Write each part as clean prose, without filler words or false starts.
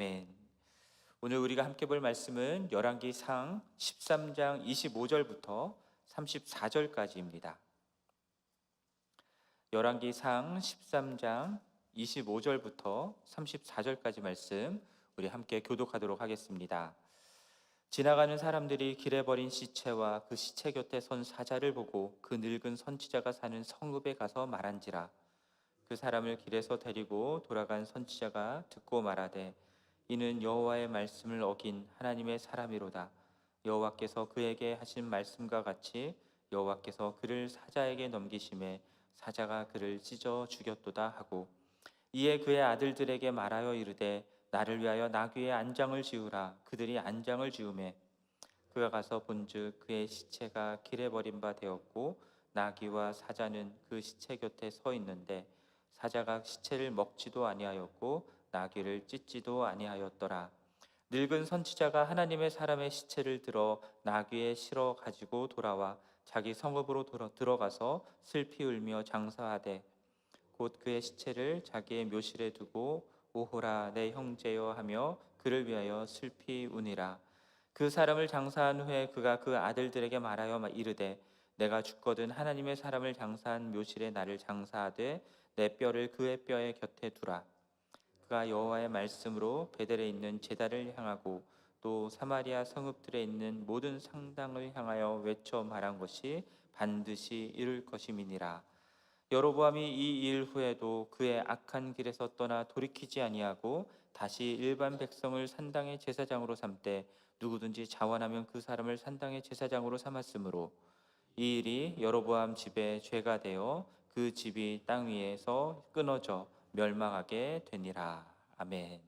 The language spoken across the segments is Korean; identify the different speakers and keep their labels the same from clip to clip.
Speaker 1: 아멘. 오늘 우리가 함께 볼 말씀은 열왕기상 13장 25절부터 34절까지입니다. 열왕기상 13장 25절부터 34절까지 말씀 우리 함께 교독하도록 하겠습니다. 지나가는 사람들이 길에 버린 시체와 그 시체 곁에 선 사자를 보고 그 늙은 선지자가 사는 성읍에 가서 말한지라. 그 사람을 길에서 데리고 돌아간 선지자가 듣고 말하되 이는 여호와의 말씀을 어긴 하나님의 사람이로다. 여호와께서 그에게 하신 말씀과 같이 여호와께서 그를 사자에게 넘기심에 사자가 그를 찢어 죽였도다 하고, 이에 그의 아들들에게 말하여 이르되 나를 위하여 나귀의 안장을 지으라. 그들이 안장을 지으매 그가 가서 본즉 그의 시체가 길에 버린 바 되었고 나귀와 사자는 그 시체 곁에 서 있는데 사자가 시체를 먹지도 아니하였고 나귀를 찢지도 아니하였더라. 늙은 선지자가 하나님의 사람의 시체를 들어 나귀에 실어 가지고 돌아와 자기 성읍으로 들어가서 슬피 울며 장사하되 곧 그의 시체를 자기의 묘실에 두고 오호라 내 형제여 하며 그를 위하여 슬피 우니라. 그 사람을 장사한 후에 그가 그 아들들에게 말하여 이르되 내가 죽거든 하나님의 사람을 장사한 묘실에 나를 장사하되 내 뼈를 그의 뼈의 곁에 두라. 그가 여호와의 말씀으로 베델에 있는 제단을 향하고 또 사마리아 성읍들에 있는 모든 상당을 향하여 외쳐 말한 것이 반드시 이룰 것임이니라. 여로보암이 이 일 후에도 그의 악한 길에서 떠나 돌이키지 아니하고 다시 일반 백성을 산당의 제사장으로 삼되 누구든지 자원하면 그 사람을 산당의 제사장으로 삼았으므로 이 일이 여로보암 집에 죄가 되어 그 집이 땅 위에서 끊어져 멸망하게 되니라. 아멘.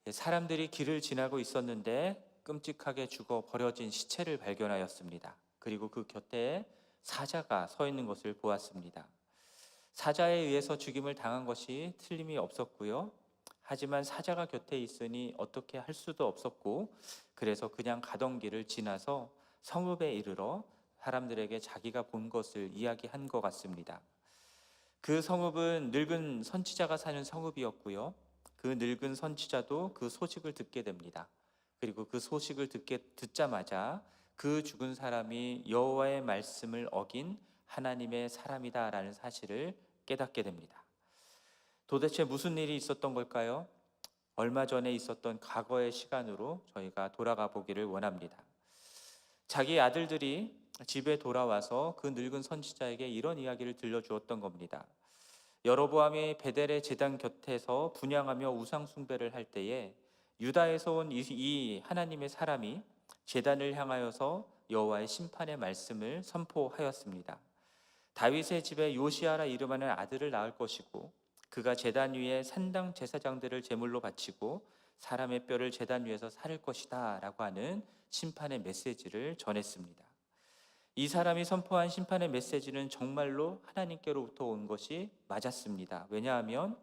Speaker 1: 사람들이 길을 지나고 있었는데 끔찍하게 죽어 버려진 시체를 발견하였습니다. 그리고 그 곁에 사자가 서 있는 것을 보았습니다. 사자에 의해서 죽임을 당한 것이 틀림이 없었고요. 하지만 사자가 곁에 있으니 어떻게 할 수도 없었고, 그래서 그냥 가던 길을 지나서 성읍에 이르러 사람들에게 자기가 본 것을 이야기한 것 같습니다. 그 성읍은 늙은 선지자가 사는 성읍이었고요. 그 늙은 선지자도 그 소식을 듣게 됩니다. 그리고 그 소식을 듣자마자 그 죽은 사람이 여호와의 말씀을 어긴 하나님의 사람이다라는 사실을 깨닫게 됩니다. 도대체 무슨 일이 있었던 걸까요? 얼마 전에 있었던 과거의 시간으로 저희가 돌아가 보기를 원합니다. 자기 아들들이 집에 돌아와서 그 늙은 선지자에게 이런 이야기를 들려주었던 겁니다. 여로보암이 베델의 제단 곁에서 분향하며 우상 숭배를 할 때에 유다에서 온 이 하나님의 사람이 제단을 향하여서 여호와의 심판의 말씀을 선포하였습니다. 다윗의 집에 요시아라 이름하는 아들을 낳을 것이고 그가 제단 위에 산당 제사장들을 제물로 바치고 사람의 뼈를 제단 위에서 사를 것이다 라고 하는 심판의 메시지를 전했습니다. 이 사람이 선포한 심판의 메시지는 정말로 하나님께로부터 온 것이 맞았습니다. 왜냐하면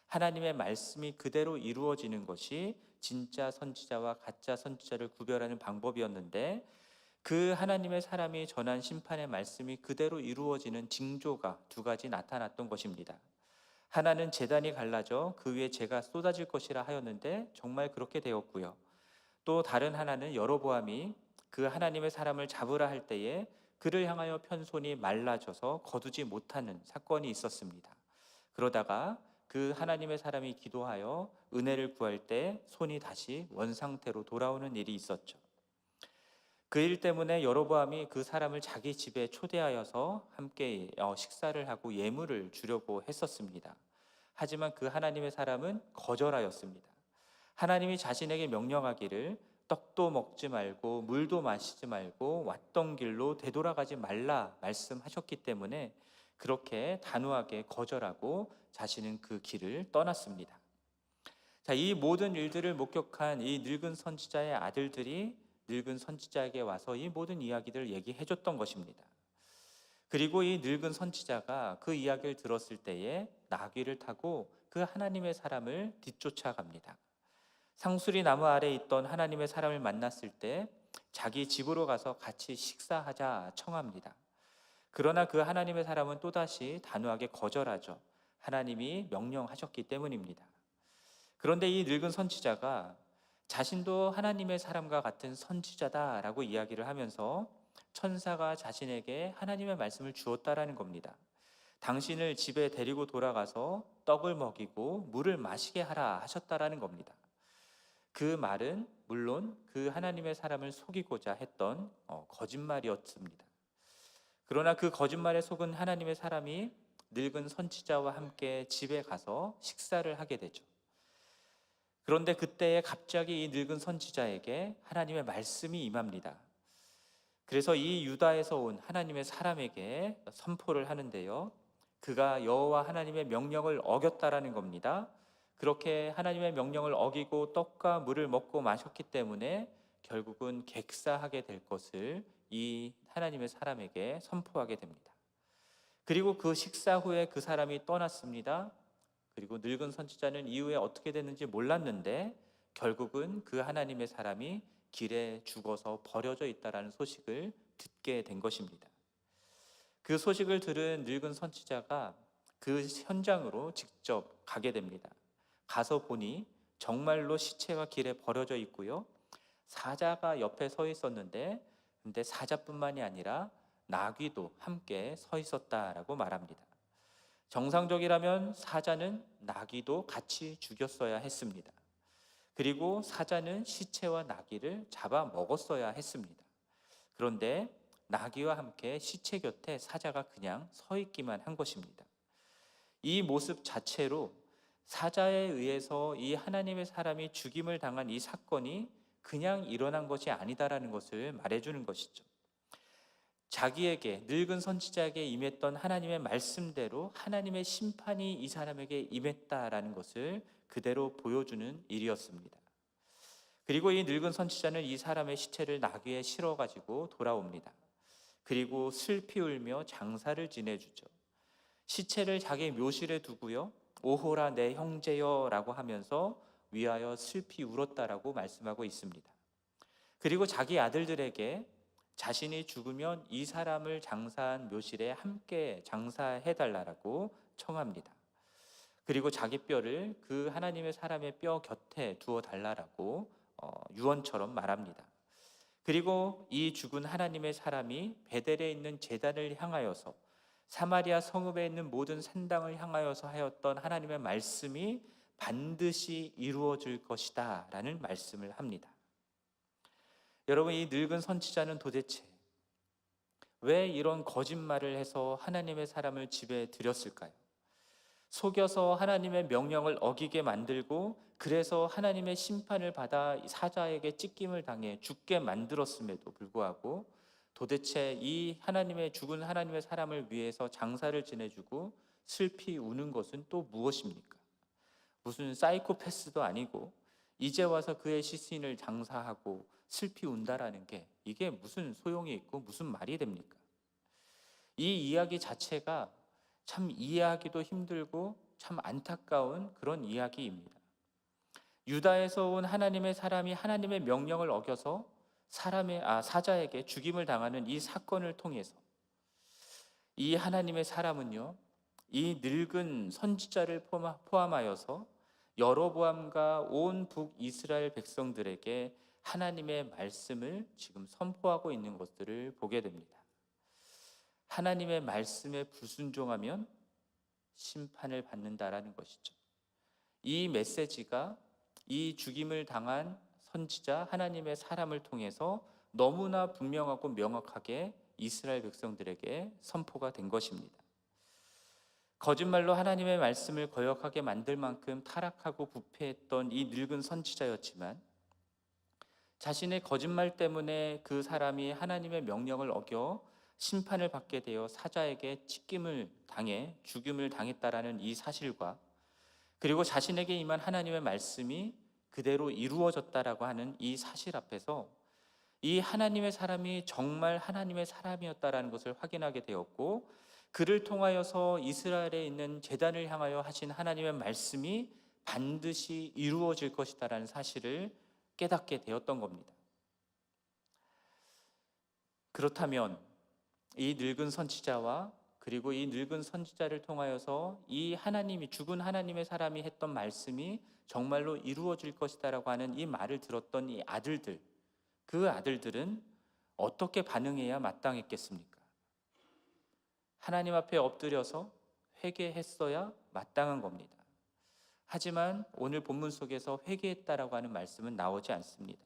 Speaker 1: 하나님의 말씀이 그대로 이루어지는 것이 진짜 선지자와 가짜 선지자를 구별하는 방법이었는데, 그 하나님의 사람이 전한 심판의 말씀이 그대로 이루어지는 징조가 두 가지 나타났던 것입니다. 하나는 제단이 갈라져 그 위에 재가 쏟아질 것이라 하였는데 정말 그렇게 되었고요. 또 다른 하나는 여로보암이 그 하나님의 사람을 잡으라 할 때에 그를 향하여 편 손이 말라져서 거두지 못하는 사건이 있었습니다. 그러다가 그 하나님의 사람이 기도하여 은혜를 구할 때 손이 다시 원상태로 돌아오는 일이 있었죠. 그 일 때문에 여로보암이 그 사람을 자기 집에 초대하여서 함께 식사를 하고 예물을 주려고 했었습니다. 하지만 그 하나님의 사람은 거절하였습니다. 하나님이 자신에게 명령하기를 떡도 먹지 말고 물도 마시지 말고 왔던 길로 되돌아가지 말라 말씀하셨기 때문에 그렇게 단호하게 거절하고 자신은 그 길을 떠났습니다. 자, 이 모든 일들을 목격한 이 늙은 선지자의 아들들이 늙은 선지자에게 와서 이 모든 이야기들을 얘기해 줬던 것입니다. 그리고 이 늙은 선지자가 그 이야기를 들었을 때에 나귀를 타고 그 하나님의 사람을 뒤쫓아갑니다. 상수리 나무 아래 있던 하나님의 사람을 만났을 때 자기 집으로 가서 같이 식사하자 청합니다. 그러나 그 하나님의 사람은 또다시 단호하게 거절하죠. 하나님이 명령하셨기 때문입니다. 그런데 이 늙은 선지자가 자신도 하나님의 사람과 같은 선지자다라고 이야기를 하면서 천사가 자신에게 하나님의 말씀을 주었다라는 겁니다. 당신을 집에 데리고 돌아가서 떡을 먹이고 물을 마시게 하라 하셨다라는 겁니다. 그 말은 물론 그 하나님의 사람을 속이고자 했던 거짓말이었습니다. 그러나 그 거짓말에 속은 하나님의 사람이 늙은 선지자와 함께 집에 가서 식사를 하게 되죠. 그런데 그때에 갑자기 이 늙은 선지자에게 하나님의 말씀이 임합니다. 그래서 이 유다에서 온 하나님의 사람에게 선포를 하는데요. 그가 여호와 하나님의 명령을 어겼다라는 겁니다. 그렇게 하나님의 명령을 어기고 떡과 물을 먹고 마셨기 때문에 결국은 객사하게 될 것을 이 하나님의 사람에게 선포하게 됩니다. 그리고 그 식사 후에 그 사람이 떠났습니다. 그리고 늙은 선지자는 이후에 어떻게 됐는지 몰랐는데 결국은 그 하나님의 사람이 길에 죽어서 버려져 있다라는 소식을 듣게 된 것입니다. 그 소식을 들은 늙은 선지자가 그 현장으로 직접 가게 됩니다. 가서 보니 정말로 시체가 길에 버려져 있고요. 사자가 옆에 서 있었는데 근데 사자뿐만이 아니라 나귀도 함께 서 있었다라고 말합니다. 정상적이라면 사자는 나귀도 같이 죽였어야 했습니다. 그리고 사자는 시체와 나귀를 잡아 먹었어야 했습니다. 그런데 나귀와 함께 시체 곁에 사자가 그냥 서 있기만 한 것입니다. 이 모습 자체로 사자에 의해서 이 하나님의 사람이 죽임을 당한 이 사건이 그냥 일어난 것이 아니다라는 것을 말해주는 것이죠. 자기에게 늙은 선지자에게 임했던 하나님의 말씀대로 하나님의 심판이 이 사람에게 임했다라는 것을 그대로 보여주는 일이었습니다. 그리고 이 늙은 선지자는 이 사람의 시체를 나귀에 실어가지고 돌아옵니다. 그리고 슬피 울며 장사를 지내주죠. 시체를 자기 묘실에 두고요. 오호라 내 형제여 라고 하면서 위하여 슬피 울었다라고 말씀하고 있습니다. 그리고 자기 아들들에게 자신이 죽으면 이 사람을 장사한 묘실에 함께 장사해달라고 청합니다. 그리고 자기 뼈를 그 하나님의 사람의 뼈 곁에 두어 달라고 유언처럼 말합니다. 그리고 이 죽은 하나님의 사람이 베델에 있는 제단을 향하여서 사마리아 성읍에 있는 모든 산당을 향하여서 하였던 하나님의 말씀이 반드시 이루어질 것이다 라는 말씀을 합니다. 여러분, 이 늙은 선지자는 도대체 왜 이런 거짓말을 해서 하나님의 사람을 집에 들였을까요? 속여서 하나님의 명령을 어기게 만들고 그래서 하나님의 심판을 받아 사자에게 찢김을 당해 죽게 만들었음에도 불구하고 도대체 이 하나님의 죽은 하나님의 사람을 위해서 장사를 지내주고 슬피 우는 것은 또 무엇입니까? 무슨 사이코패스도 아니고 이제 와서 그의 시신을 장사하고 슬피 운다라는 게 이게 무슨 소용이 있고 무슨 말이 됩니까? 이 이야기 자체가 참 이해하기도 힘들고 참 안타까운 그런 이야기입니다. 유다에서 온 하나님의 사람이 하나님의 명령을 어겨서 사자에게 죽임을 당하는 이 사건을 통해서 이 하나님의 사람은요, 이 늙은 선지자를 포함하여서 여로보암과 온 북이스라엘 백성들에게 하나님의 말씀을 지금 선포하고 있는 것들을 보게 됩니다. 하나님의 말씀에 불순종하면 심판을 받는다라는 것이죠. 이 메시지가 이 죽임을 당한 선지자 하나님의 사람을 통해서 너무나 분명하고 명확하게 이스라엘 백성들에게 선포가 된 것입니다. 거짓말로 하나님의 말씀을 거역하게 만들 만큼 타락하고 부패했던 이 늙은 선지자였지만 자신의 거짓말 때문에 그 사람이 하나님의 명령을 어겨 심판을 받게 되어 사자에게 찢김을 당해 죽임을 당했다라는 이 사실과 그리고 자신에게 임한 하나님의 말씀이 그대로 이루어졌다라고 하는 이 사실 앞에서 이 하나님의 사람이 정말 하나님의 사람이었다라는 것을 확인하게 되었고 그를 통하여서 이스라엘에 있는 제단을 향하여 하신 하나님의 말씀이 반드시 이루어질 것이다라는 사실을 깨닫게 되었던 겁니다. 그렇다면 이 늙은 선지자와 그리고 이 늙은 선지자를 통하여서 이 하나님이, 죽은 하나님의 사람이 했던 말씀이 정말로 이루어질 것이다라고 하는 이 말을 들었던 이 아들들, 그 아들들은 어떻게 반응해야 마땅했겠습니까? 하나님 앞에 엎드려서 회개했어야 마땅한 겁니다. 하지만 오늘 본문 속에서 회개했다라고 하는 말씀은 나오지 않습니다.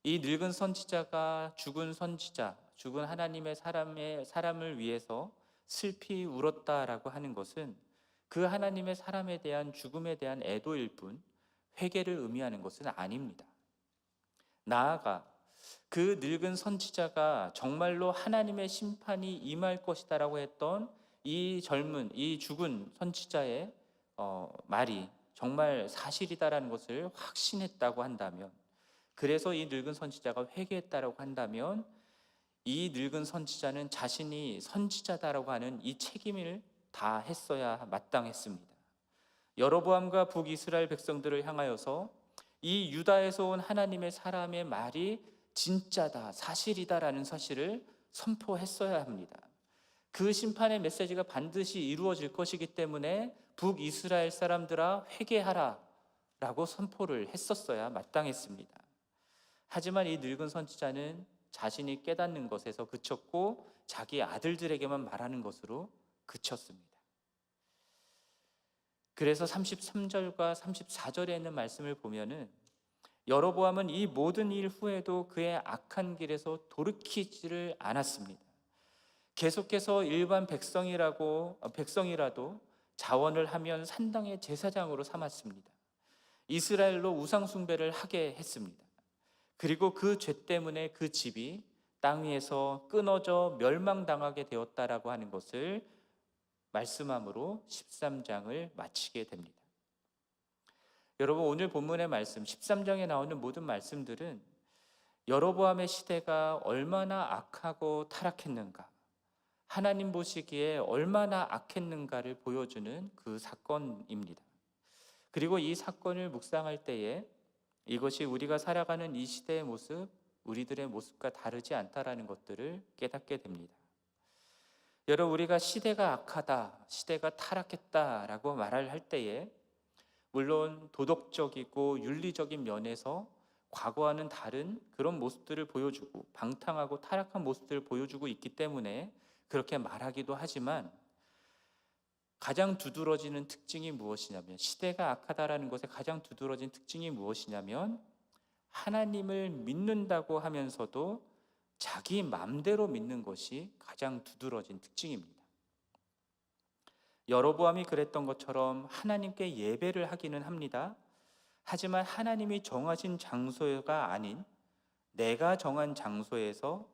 Speaker 1: 이 늙은 선지자가 죽은 선지자, 죽은 하나님의 사람을 위해서 슬피 울었다라고 하는 것은 그 하나님의 사람에 대한 죽음에 대한 애도일 뿐 회개를 의미하는 것은 아닙니다. 나아가 그 늙은 선지자가 정말로 하나님의 심판이 임할 것이다라고 했던 이 죽은 선지자의 말이 정말 사실이다라는 것을 확신했다고 한다면, 그래서 이 늙은 선지자가 회개했다라고 한다면, 이 늙은 선지자는 자신이 선지자다라고 하는 이 책임을 다 했어야 마땅했습니다. 여로보암과 북이스라엘 백성들을 향하여서 이 유다에서 온 하나님의 사람의 말이 진짜다, 사실이다라는 사실을 선포했어야 합니다. 그 심판의 메시지가 반드시 이루어질 것이기 때문에 북이스라엘 사람들아 회개하라 라고 선포를 했었어야 마땅했습니다. 하지만 이 늙은 선지자는 자신이 깨닫는 것에서 그쳤고 자기 아들들에게만 말하는 것으로 그쳤습니다. 그래서 33절과 34절에 있는 말씀을 보면은 여로보암은 이 모든 일 후에도 그의 악한 길에서 돌이키지를 않았습니다. 계속해서 일반 백성이라도 자원을 하면 산당의 제사장으로 삼았습니다. 이스라엘로 우상 숭배를 하게 했습니다. 그리고 그 죄 때문에 그 집이 땅 위에서 끊어져 멸망당하게 되었다라고 하는 것을 말씀함으로 13장을 마치게 됩니다. 여러분, 오늘 본문의 말씀 13장에 나오는 모든 말씀들은 여로보암의 시대가 얼마나 악하고 타락했는가, 하나님 보시기에 얼마나 악했는가를 보여주는 그 사건입니다. 그리고 이 사건을 묵상할 때에 이것이 우리가 살아가는 이 시대의 모습, 우리들의 모습과 다르지 않다라는 것들을 깨닫게 됩니다. 여러분, 우리가 시대가 악하다, 시대가 타락했다라고 말을 할 때에 물론 도덕적이고 윤리적인 면에서 과거와는 다른 그런 모습들을 보여주고 방탕하고 타락한 모습들을 보여주고 있기 때문에 그렇게 말하기도 하지만, 가장 두드러지는 특징이 무엇이냐면, 시대가 악하다라는 것의 가장 두드러진 특징이 무엇이냐면, 하나님을 믿는다고 하면서도 자기 마음대로 믿는 것이 가장 두드러진 특징입니다. 여로보암이 그랬던 것처럼 하나님께 예배를 하기는 합니다. 하지만 하나님이 정하신 장소가 아닌 내가 정한 장소에서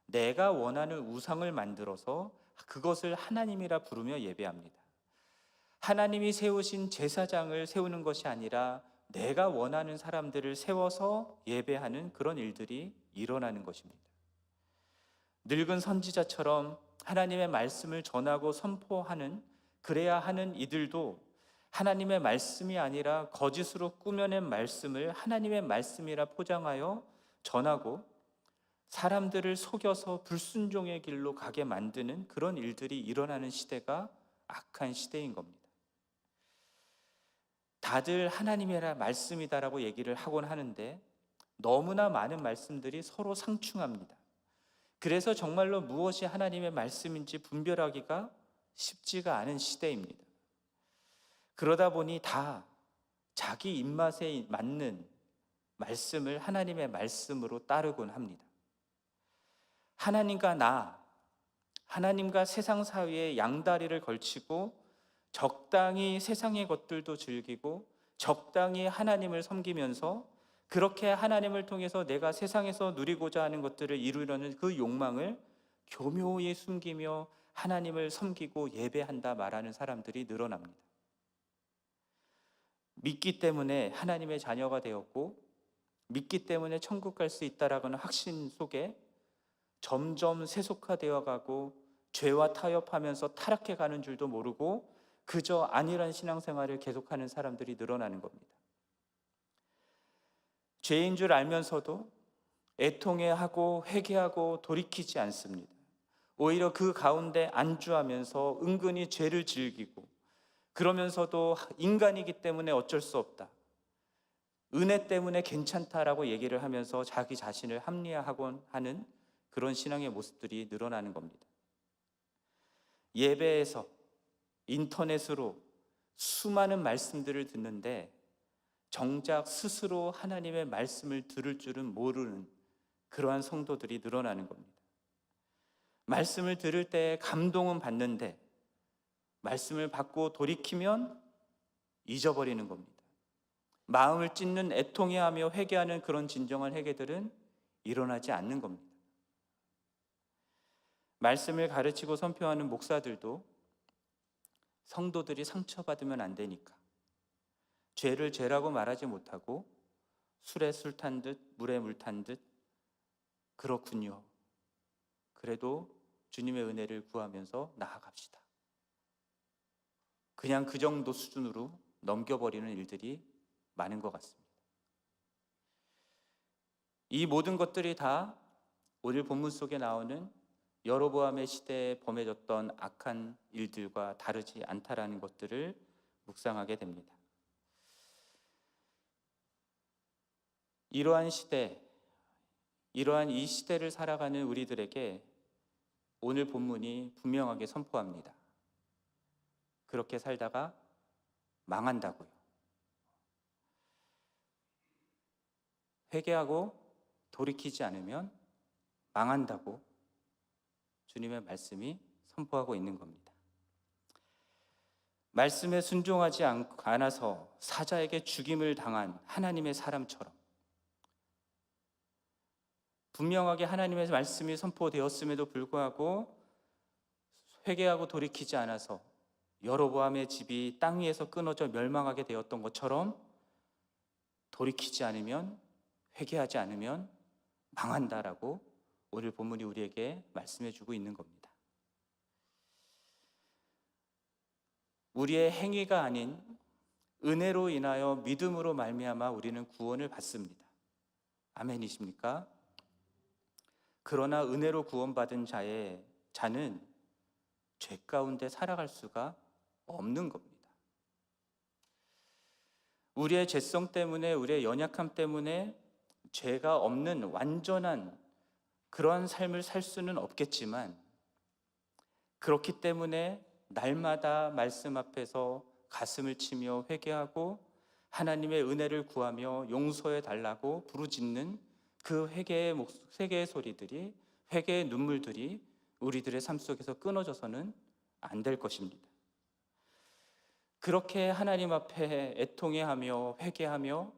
Speaker 1: 내가 원하는 우상을 만들어서 그것을 하나님이라 부르며 예배합니다. 하나님이 세우신 제사장을 세우는 것이 아니라 내가 원하는 사람들을 세워서 예배하는 그런 일들이 일어나는 것입니다. 늙은 선지자처럼 하나님의 말씀을 전하고 선포하는, 그래야 하는 이들도 하나님의 말씀이 아니라 거짓으로 꾸며낸 말씀을 하나님의 말씀이라 포장하여 전하고 사람들을 속여서 불순종의 길로 가게 만드는 그런 일들이 일어나는 시대가 악한 시대인 겁니다. 다들 하나님이라 말씀이다라고 얘기를 하곤 하는데 너무나 많은 말씀들이 서로 상충합니다. 그래서 정말로 무엇이 하나님의 말씀인지 분별하기가 쉽지가 않은 시대입니다. 그러다 보니 다 자기 입맛에 맞는 말씀을 하나님의 말씀으로 따르곤 합니다. 하나님과 세상 사이에 양다리를 걸치고 적당히 세상의 것들도 즐기고 적당히 하나님을 섬기면서 그렇게 하나님을 통해서 내가 세상에서 누리고자 하는 것들을 이루려는 그 욕망을 교묘히 숨기며 하나님을 섬기고 예배한다 말하는 사람들이 늘어납니다. 믿기 때문에 하나님의 자녀가 되었고 믿기 때문에 천국 갈 수 있다라는 확신 속에 점점 세속화되어 가고 죄와 타협하면서 타락해 가는 줄도 모르고 그저 안일한 신앙생활을 계속하는 사람들이 늘어나는 겁니다. 죄인 줄 알면서도 애통해하고 회개하고 돌이키지 않습니다. 오히려 그 가운데 안주하면서 은근히 죄를 즐기고, 그러면서도 인간이기 때문에 어쩔 수 없다, 은혜 때문에 괜찮다라고 얘기를 하면서 자기 자신을 합리화하곤 하는 그런 신앙의 모습들이 늘어나는 겁니다. 예배에서, 인터넷으로 수많은 말씀들을 듣는데 정작 스스로 하나님의 말씀을 들을 줄은 모르는 그러한 성도들이 늘어나는 겁니다. 말씀을 들을 때 감동은 받는데 말씀을 받고 돌이키면 잊어버리는 겁니다. 마음을 찢는 애통해하며 회개하는 그런 진정한 회개들은 일어나지 않는 겁니다. 말씀을 가르치고 선포하는 목사들도 성도들이 상처받으면 안 되니까 죄를 죄라고 말하지 못하고 술에 술 탄 듯 물에 물 탄 듯 그렇군요, 그래도 주님의 은혜를 구하면서 나아갑시다, 그냥 그 정도 수준으로 넘겨버리는 일들이 많은 것 같습니다. 이 모든 것들이 다 오늘 본문 속에 나오는 여로보암의 시대에 범해졌던 악한 일들과 다르지 않다라는 것들을 묵상하게 됩니다. 이러한 시대, 이러한 이 시대를 살아가는 우리들에게 오늘 본문이 분명하게 선포합니다. 그렇게 살다가 망한다고요. 회개하고 돌이키지 않으면 망한다고 주님의 말씀이 선포하고 있는 겁니다. 말씀에 순종하지 않아서 사자에게 죽임을 당한 하나님의 사람처럼 분명하게 하나님의 말씀이 선포되었음에도 불구하고 회개하고 돌이키지 않아서 여로보암의 집이 땅 위에서 끊어져 멸망하게 되었던 것처럼 돌이키지 않으면, 회개하지 않으면 망한다라고 오늘 본문이 우리에게 말씀해 주고 있는 겁니다. 우리의 행위가 아닌 은혜로 인하여 믿음으로 말미암아 우리는 구원을 받습니다. 아멘이십니까? 그러나 은혜로 구원받은 자는 죄 가운데 살아갈 수가 없는 겁니다. 우리의 죄성 때문에, 우리의 연약함 때문에 죄가 없는 완전한 그러한 삶을 살 수는 없겠지만, 그렇기 때문에 날마다 말씀 앞에서 가슴을 치며 회개하고 하나님의 은혜를 구하며 용서해 달라고 부르짖는 그 회개의 소리들이, 회개의 눈물들이 우리들의 삶 속에서 끊어져서는 안 될 것입니다. 그렇게 하나님 앞에 애통해하며 회개하며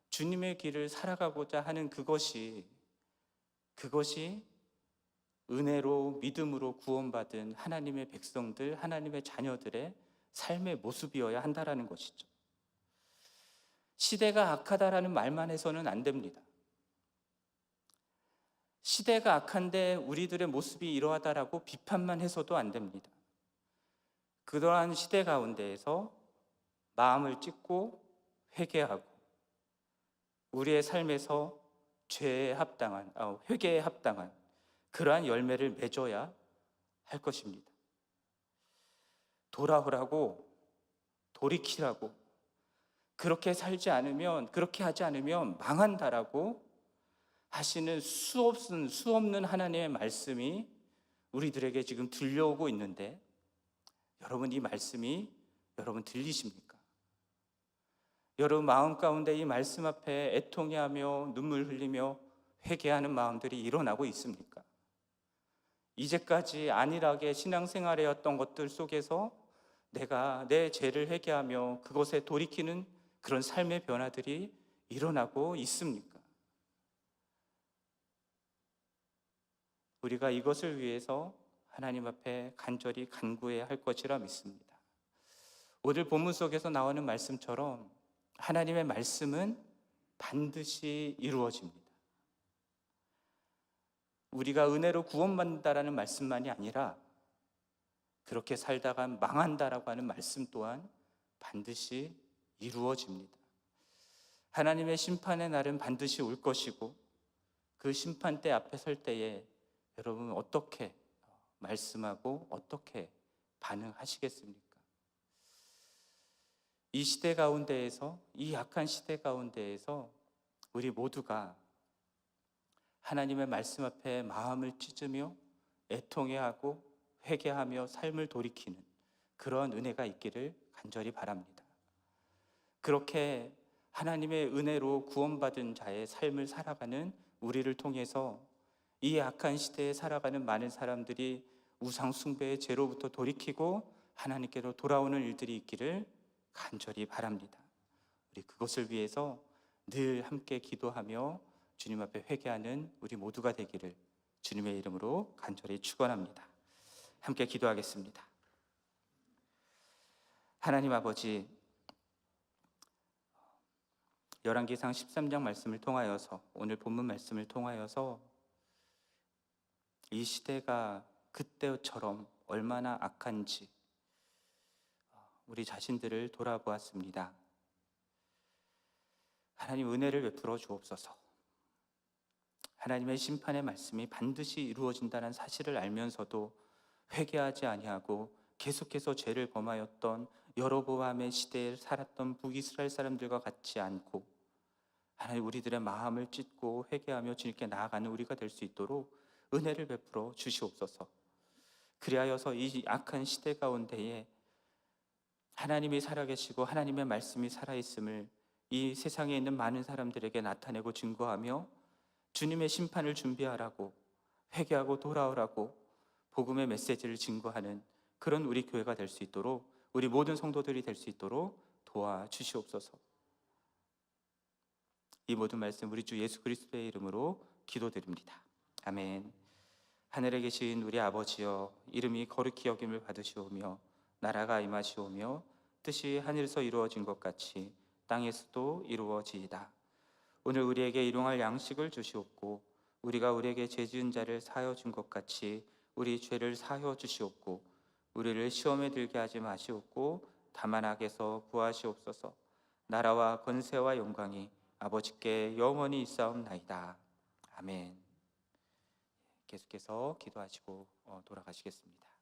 Speaker 1: 주님의 길을 살아가고자 하는 그것이 은혜로 믿음으로 구원받은 하나님의 백성들, 하나님의 자녀들의 삶의 모습이어야 한다라는 것이죠. 시대가 악하다라는 말만 해서는 안 됩니다. 시대가 악한데 우리들의 모습이 이러하다라고 비판만 해서도 안 됩니다. 그러한 시대 가운데에서 마음을 찢고 회개하고 우리의 삶에서 회개에 합당한 그러한 열매를 맺어야 할 것입니다. 돌아오라고, 돌이키라고, 그렇게 하지 않으면 망한다라고 하시는 수 없는 하나님의 말씀이 우리들에게 지금 들려오고 있는데, 여러분, 이 말씀이 여러분 들리십니까? 여러분 마음 가운데 이 말씀 앞에 애통해하며 눈물 흘리며 회개하는 마음들이 일어나고 있습니까? 이제까지 안일하게 신앙생활해왔던 것들 속에서 내가 내 죄를 회개하며 그것에 돌이키는 그런 삶의 변화들이 일어나고 있습니까? 우리가 이것을 위해서 하나님 앞에 간절히 간구해야 할 것이라 믿습니다. 오늘 본문 속에서 나오는 말씀처럼 하나님의 말씀은 반드시 이루어집니다. 우리가 은혜로 구원받는다라는 말씀만이 아니라 그렇게 살다가 망한다라고 하는 말씀 또한 반드시 이루어집니다. 하나님의 심판의 날은 반드시 올 것이고 그 심판대 앞에 설 때에 여러분 어떻게 말씀하고 어떻게 반응하시겠습니까? 이 시대 가운데에서, 이 악한 시대 가운데에서 우리 모두가 하나님의 말씀 앞에 마음을 찢으며 애통해하고 회개하며 삶을 돌이키는 그러한 은혜가 있기를 간절히 바랍니다. 그렇게 하나님의 은혜로 구원받은 자의 삶을 살아가는 우리를 통해서 이 악한 시대에 살아가는 많은 사람들이 우상 숭배의 죄로부터 돌이키고 하나님께로 돌아오는 일들이 있기를 간절히 바랍니다. 우리 그것을 위해서 늘 함께 기도하며 주님 앞에 회개하는 우리 모두가 되기를 주님의 이름으로 간절히 축원합니다. 함께 기도하겠습니다. 하나님 아버지, 열왕기상 13장 말씀을 통하여서, 오늘 본문 말씀을 통하여서 이 시대가 그때처럼 얼마나 악한지 우리 자신들을 돌아보았습니다. 하나님, 은혜를 베풀어 주옵소서. 하나님의 심판의 말씀이 반드시 이루어진다는 사실을 알면서도 회개하지 아니하고 계속해서 죄를 범하였던 여로보암의 시대에 살았던 북이스라엘 사람들과 같지 않고 하나님, 우리들의 마음을 찢고 회개하며 주님께 나아가는 우리가 될 수 있도록 은혜를 베풀어 주시옵소서. 그리하여서 이 악한 시대 가운데에 하나님이 살아계시고 하나님의 말씀이 살아있음을 이 세상에 있는 많은 사람들에게 나타내고 증거하며 주님의 심판을 준비하라고, 회개하고 돌아오라고 복음의 메시지를 증거하는 그런 우리 교회가 될 수 있도록, 우리 모든 성도들이 될 수 있도록 도와주시옵소서. 이 모든 말씀 우리 주 예수 그리스도의 이름으로 기도드립니다. 아멘. 하늘에 계신 우리 아버지여, 이름이 거룩히 여김을 받으시오며 나라가 임하시오며 뜻이 하늘에서 이루어진 것 같이 땅에서도 이루어지이다. 오늘 우리에게 일용할 양식을 주시옵고 우리가 우리에게 죄 지은 자를 사하여 준 것 같이 우리 죄를 사하여 주시옵고 우리를 시험에 들게 하지 마시옵고 다만 악에서 구하시옵소서. 나라와 권세와 영광이 아버지께 영원히 있사옵나이다. 아멘. 계속해서 기도하시고 돌아가시겠습니다.